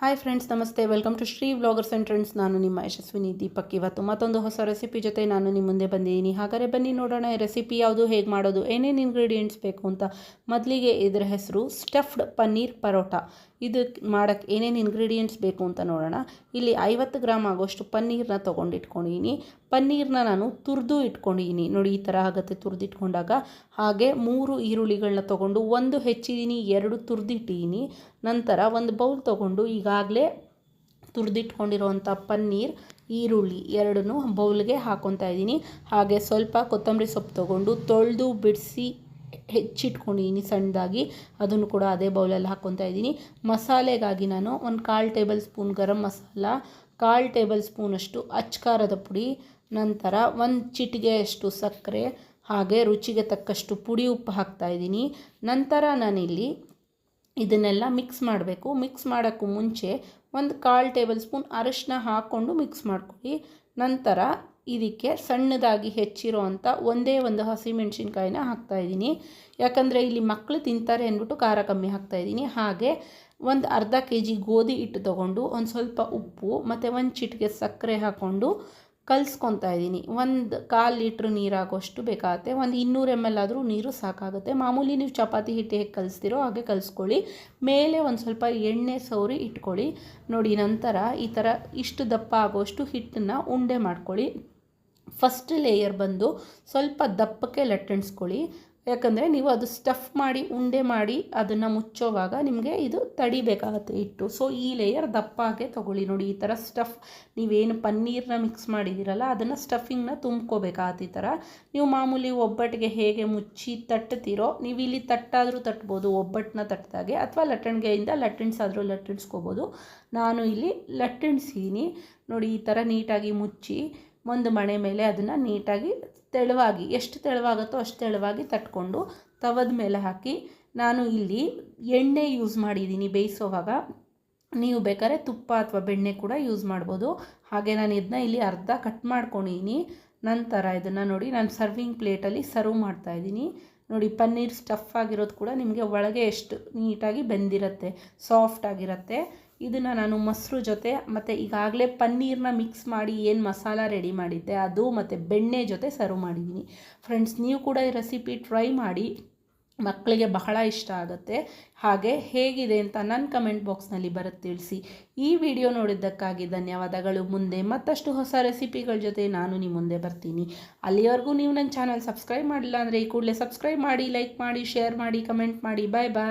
Hi friends, ನಮಸ್ತೆ. Welcome to Shri vloggers and trends. ನಾನು ನಿಮ್ಮ ಯಶಸ್ವಿನಿ ದೀಪಕ್. ಇವತ್ತು ಮತ್ತೊಂದು ಹೊಸ ರೆಸಿಪಿ ಜೊತೆ ನಾನು ನಿಮ್ಮ ಮುಂದೆ ಬಂದಿದ್ದೀನಿ. ಹಾಗಾದರೆ ಬನ್ನಿ ನೋಡೋಣ ಈ ರೆಸಿಪಿ ಯಾವುದು, ಹೇಗೆ ಮಾಡೋದು, ಏನೇನು ಇಂಗ್ರೀಡಿಯೆಂಟ್ಸ್ ಬೇಕು ಅಂತ. ಮೊದಲಿಗೆ ಇದರ ಹೆಸರು ಸ್ಟಫ್ಡ್ ಪನ್ನೀರ್ ಪರೋಟ. ಇದು ಮಾಡೋಕ್ಕೆ ಏನೇನು ಇಂಗ್ರೀಡಿಯೆಂಟ್ಸ್ ಬೇಕು ಅಂತ ನೋಡೋಣ. ಇಲ್ಲಿ 50 ಗ್ರಾಮ್ ಆಗೋಷ್ಟು ಪನ್ನೀರನ್ನ ತೊಗೊಂಡಿಟ್ಕೊಂಡಿದ್ದೀನಿ. ಪನ್ನೀರನ್ನ ನಾನು ತುರಿದು ಇಟ್ಕೊಂಡಿದ್ದೀನಿ. ನೋಡಿ, ಈ ಥರ ಆಗುತ್ತೆ ತುರಿದಿಟ್ಕೊಂಡಾಗ. ಹಾಗೆ 3 ಈರುಳ್ಳಿಗಳನ್ನ ತೊಗೊಂಡು, 1 ಹೆಚ್ಚಿದ್ದೀನಿ, 2 ತುರಿದಿಟ್ಟಿದ್ದೀನಿ. ನಂತರ ಒಂದು ಬೌಲ್ ತೊಗೊಂಡು ಈಗಾಗಲೇ ತುರಿದಿಟ್ಕೊಂಡಿರೋವಂಥ ಪನ್ನೀರ್, ಈರುಳ್ಳಿ ಎರಡನ್ನೂ ಬೌಲ್ಗೆ ಹಾಕ್ಕೊತಾ ಇದ್ದೀನಿ. ಹಾಗೆ ಸ್ವಲ್ಪ ಕೊತ್ತಂಬರಿ ಸೊಪ್ಪು ತೊಗೊಂಡು ತೊಳೆದು ಬಿಡಿಸಿ ಹೆಚ್ಚಿಟ್ಕೊಂಡಿದ್ದೀನಿ ಸಣ್ಣದಾಗಿ. ಅದನ್ನು ಕೂಡ ಅದೇ ಬೌಲಲ್ಲಿ ಹಾಕ್ಕೊತಾ ಇದ್ದೀನಿ. ಮಸಾಲೆಗಾಗಿ ನಾನು 1/4 table spoon garam masala, 1/4 table ಸ್ಪೂನಷ್ಟು ಅಚ್ಕಾರದ ಪುಡಿ, ನಂತರ 1 ಚಿಟಿಗೆಯಷ್ಟು ಸಕ್ಕರೆ, ಹಾಗೆ ರುಚಿಗೆ ತಕ್ಕಷ್ಟು ಪುಡಿ ಉಪ್ಪು ಹಾಕ್ತಾಯಿದ್ದೀನಿ. ನಂತರ ನಾನಿಲ್ಲಿ ಇದನ್ನೆಲ್ಲ ಮಿಕ್ಸ್ ಮಾಡಬೇಕು. ಮಿಕ್ಸ್ ಮಾಡೋಕ್ಕೂ ಮುಂಚೆ 1/4 ಟೇಬಲ್ ಸ್ಪೂನ್ ಅರಿಶಿನ ಹಾಕ್ಕೊಂಡು ಮಿಕ್ಸ್ ಮಾಡ್ಕೊಳ್ಳಿ. ನಂತರ ಇದಕ್ಕೆ ಸಣ್ಣದಾಗಿ ಹೆಚ್ಚಿರೋ ಅಂಥ ಒಂದೇ ಒಂದು ಹಸಿಮೆಣ್ಸಿನ್ಕಾಯಿನ ಹಾಕ್ತಾಯಿದ್ದೀನಿ. ಯಾಕಂದರೆ ಇಲ್ಲಿ ಮಕ್ಕಳು ತಿಂತಾರೆ ಅಂದ್ಬಿಟ್ಟು ಖಾರ ಕಮ್ಮಿ ಹಾಕ್ತಾಯಿದ್ದೀನಿ. ಹಾಗೆ ಒಂದು ಅರ್ಧ kg ಗೋಧಿ ಹಿಟ್ಟು ತೊಗೊಂಡು ಒಂದು ಸ್ವಲ್ಪ ಉಪ್ಪು ಮತ್ತು 1 ಚಿಟಿಕೆ ಸಕ್ಕರೆ ಹಾಕ್ಕೊಂಡು ಕಲಿಸ್ಕೊತಾ ಇದ್ದೀನಿ. 1/4 ಲೀಟ್ರ್ ನೀರಾಗೋಷ್ಟು ಬೇಕಾಗುತ್ತೆ. 200 ml ಆದರೂ ನೀರು ಸಾಕಾಗುತ್ತೆ. ಮಾಮೂಲಿ ನೀವು ಚಪಾತಿ ಹಿಟ್ಟು ಹೇಗೆ ಕಲಿಸ್ತೀರೋ ಹಾಗೆ ಕಲಿಸ್ಕೊಳ್ಳಿ. ಮೇಲೆ ಒಂದು ಸ್ವಲ್ಪ ಎಣ್ಣೆ ಸವರಿ ಇಟ್ಕೊಳ್ಳಿ. ನೋಡಿ, ನಂತರ ಈ ಥರ ಇಷ್ಟು ದಪ್ಪ ಆಗೋಷ್ಟು ಹಿಟ್ಟನ್ನು ಉಂಡೆ ಮಾಡ್ಕೊಳ್ಳಿ. ಫಸ್ಟ್ ಲೇಯರ್ ಬಂದು ಸ್ವಲ್ಪ ದಪ್ಪಕ್ಕೆ ಲಟ್ಟಣಿಸ್ಕೊಳ್ಳಿ. ಯಾಕಂದರೆ ನೀವು ಅದು ಸ್ಟಫ್ ಮಾಡಿ ಉಂಡೆ ಮಾಡಿ ಅದನ್ನು ಮುಚ್ಚೋವಾಗ ನಿಮಗೆ ಇದು ತಡಿಬೇಕಾಗತ್ತೆ ಹಿಟ್ಟು. ಸೊ ಈ ಲೇಯರ್ ದಪ್ಪಾಗೆ ತೊಗೊಳ್ಳಿ. ನೋಡಿ, ಈ ಥರ ಸ್ಟಫ್ ನೀವೇನು ಪನ್ನೀರನ್ನ ಮಿಕ್ಸ್ ಮಾಡಿದ್ದೀರಲ್ಲ ಅದನ್ನು ಸ್ಟಫಿಂಗ್ನ ತುಂಬ್ಕೋಬೇಕಾಗತ್ತೆ. ಈ ಥರ ನೀವು ಮಾಮೂಲಿ ಒಬ್ಬಟ್ಟಿಗೆ ಹೇಗೆ ಮುಚ್ಚಿ ತಟ್ತೀರೋ, ನೀವು ಇಲ್ಲಿ ತಟ್ಟಾದರೂ ತಟ್ಬೋದು ಒಬ್ಬಟ್ಟನ್ನ ತಟ್ಟಿದಾಗೆ, ಅಥವಾ ಲಟ್ಟಣಿಗೆಯಿಂದ ಲಟ್ಟಣಿಸಾದರೂ ಲಟ್ಟಣಿಸ್ಕೋಬೋದು. ನಾನು ಇಲ್ಲಿ ಲಟ್ಟಣಿಸಿದ್ದೀನಿ. ನೋಡಿ, ಈ ಥರ ನೀಟಾಗಿ ಮುಚ್ಚಿ ಒಂದು ಮಣೆ ಮೇಲೆ ಅದನ್ನು ನೀಟಾಗಿ ತೆಳುವಾಗಿ, ಎಷ್ಟು ತೆಳುವಾಗುತ್ತೋ ಅಷ್ಟು ತೆಳುವಾಗಿ ತಟ್ಕೊಂಡು ತವದ ಮೇಲೆ ಹಾಕಿ, ನಾನು ಇಲ್ಲಿ ಎಣ್ಣೆ ಯೂಸ್ ಮಾಡಿದ್ದೀನಿ ಬೇಯಿಸೋವಾಗ. ನೀವು ಬೇಕಾದ್ರೆ ತುಪ್ಪ ಅಥವಾ ಬೆಣ್ಣೆ ಕೂಡ ಯೂಸ್ ಮಾಡ್ಬೋದು. ಹಾಗೆ ನಾನು ಇದನ್ನ ಇಲ್ಲಿ ಅರ್ಧ ಕಟ್ ಮಾಡ್ಕೊಂಡಿದ್ದೀನಿ. ನಂತರ ಇದನ್ನು ನೋಡಿ, ನಾನು ಸರ್ವಿಂಗ್ ಪ್ಲೇಟಲ್ಲಿ ಸರ್ವ್ ಮಾಡ್ತಾಯಿದ್ದೀನಿ. ನೋಡಿ, ಪನ್ನೀರ್ ಸ್ಟಫ್ ಆಗಿರೋದು ಕೂಡ ನಿಮಗೆ ಒಳಗೆ ಎಷ್ಟು ನೀಟಾಗಿ ಬೆಂದಿರುತ್ತೆ, ಸಾಫ್ಟ್ ಆಗಿರುತ್ತೆ. ಇದನ್ನು ನಾನು ಮೊಸರು ಜೊತೆ ಮತ್ತು ಈಗಾಗಲೇ ಪನ್ನೀರನ್ನ ಮಿಕ್ಸ್ ಮಾಡಿ ಏನು ಮಸಾಲ ರೆಡಿ ಮಾಡಿದ್ದೆ ಅದು ಮತ್ತು ಬೆಣ್ಣೆ ಜೊತೆ ಸರ್ವ್ ಮಾಡಿದ್ದೀನಿ. ಫ್ರೆಂಡ್ಸ್, ನೀವು ಕೂಡ ಈ ರೆಸಿಪಿ ಟ್ರೈ ಮಾಡಿ, ಮಕ್ಕಳಿಗೆ ಬಹಳ ಇಷ್ಟ ಆಗುತ್ತೆ. ಹಾಗೆ ಹೇಗಿದೆ ಅಂತ ನನ್ನ ಕಮೆಂಟ್ ಬಾಕ್ಸ್ನಲ್ಲಿ ಬರುತ್ತೆ ತಿಳಿಸಿ. ಈ ವಿಡಿಯೋ ನೋಡಿದ್ದಕ್ಕಾಗಿ ಧನ್ಯವಾದಗಳು. ಮುಂದೆ ಮತ್ತಷ್ಟು ಹೊಸ ರೆಸಿಪಿಗಳ ಜೊತೆ ನಾನು ನಿಮ್ಮ ಮುಂದೆ ಬರ್ತೀನಿ. ಅಲ್ಲಿವರೆಗೂ ನೀವು ನನ್ನ ಚಾನಲ್ ಸಬ್ಸ್ಕ್ರೈಬ್ ಮಾಡಿಲ್ಲ ಅಂದರೆ ಈ ಕೂಡಲೇ ಸಬ್ಸ್ಕ್ರೈಬ್ ಮಾಡಿ, ಲೈಕ್ ಮಾಡಿ, ಶೇರ್ ಮಾಡಿ, ಕಮೆಂಟ್ ಮಾಡಿ. ಬಾಯ್ ಬಾಯ್.